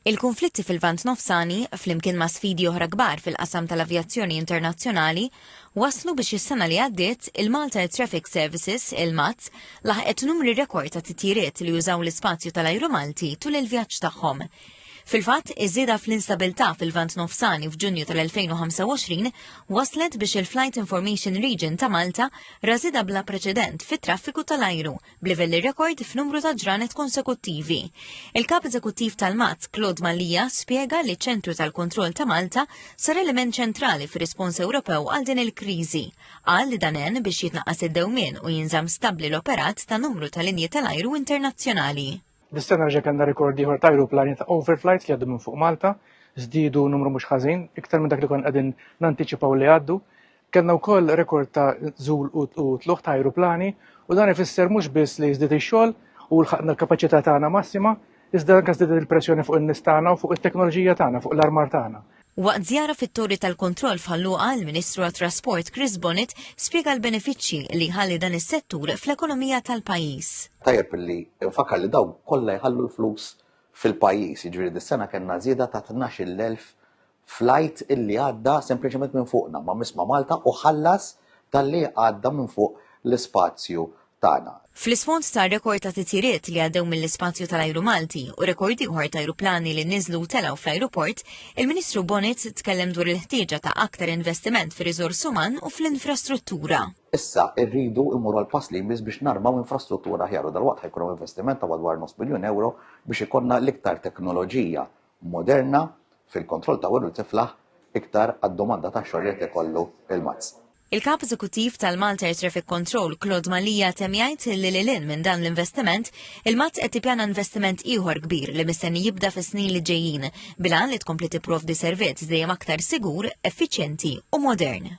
Il-konflitti fil-Vant Nofsani, flimkien ma' sfidi oħra kbar fil-qasam tal-avjazzjoni internazzjonali, waslu biex is-sena li għaddiet il-Malta Air Traffic Services, il-MATS, laħqet numri rekord ta' titjiriet li jużaw l-ispazju tal-ajru Malti tul il-vjaġġ tagħhom. Fil-fatt, iż-żieda fl-instabilità fil-Vant Nofsani f'Ġunju tal-2025 waslet biex il-Flight Information Region ta' Malta rażida bla preċedent fit-traffiku tal-ajru b'livelli rekord f'numru ta' ġranet konsekuttivi. Il-Kap Eżekuttiv tal-MATS, Claude Malija, spjega li ċ-Ċentru tal-Kontroll ta' Malta sar element ċentrali fir-rispons Ewropew għal din il-kriżi. Qal li dan hemm biex jitnaqqas id-dewmien u jinżamm stabbli l-operat ta' numru ta' linji tal-ajru internazzjonali. Dis-sena ġa kellna rekordi ieħor ta' ajruplani ta' overflights li għaddu minn fuq Malta, żdiedu numru mhux ħażin, iktar minn dak li konna qegħdin nantiċipaw li għaddu. Kellna wkoll rekord ta' żul u tluħ ta' ajruplani u dan ifisser mhux biss li żdied ix-xogħol u l-ħaqna l-kapaċità tagħna massima, iżda anke żdiedet il-pressjoni fuq in-nies tagħna u fuq it-teknoloġija tagħna, fuq l-armar tagħna. Waqt żjara fit-Torri tal-Kontroll f'Ħalluqa, l-Ministru għat-Trasport Chris Bonnet spjega l-benefiċċji li jħalli dan is-settur fl-ekonomija tal-pajjiż. Tajjeb li nfakkar li dawn kollha jħallu l-flus fil-pajjiż, jiġifieri dis-sena kellna żieda ta' 12,000 flight illi għadda sempliċement minn fuqna ma' misma' Malta u ħallas tal-li għadda minn fuq l-ispazju tagħna. Fl-isfond ta' rekord ta' titjiriet li għaddew mill-ispazju tal-ajru Malti u rekordi oħra ta' ajruplani li niżlu u telgħu fl-ajruport, il-Ministru Bonnet tkellem dwar il-ħtieġa ta' aktar investiment fi-riżors uman u fl-infrastruttura. Issa rridu immorru l-pass li jmiss biex narmaw infrastruttura aħjar u dalwaqt ħajkun investiment ta' madwar €9 biex ikonna l-iktar teknoloġija moderna fil-kontroll ta' wara tiflaħ iktar għad-domanda ta' xogħol li ikollu il-MATS. Il-Kap Eżekuttiv tal-Malta Air Traffic Control, Claude Malija, temjajt li lilin minn dan l-investiment, il-MATS qed tippjana investiment ieħor kbir li mistenni jibda fis-snin li ġejjin bilan li tkompli tipprovdi servizz dejjem aktar sigur, effiċjenti u modern.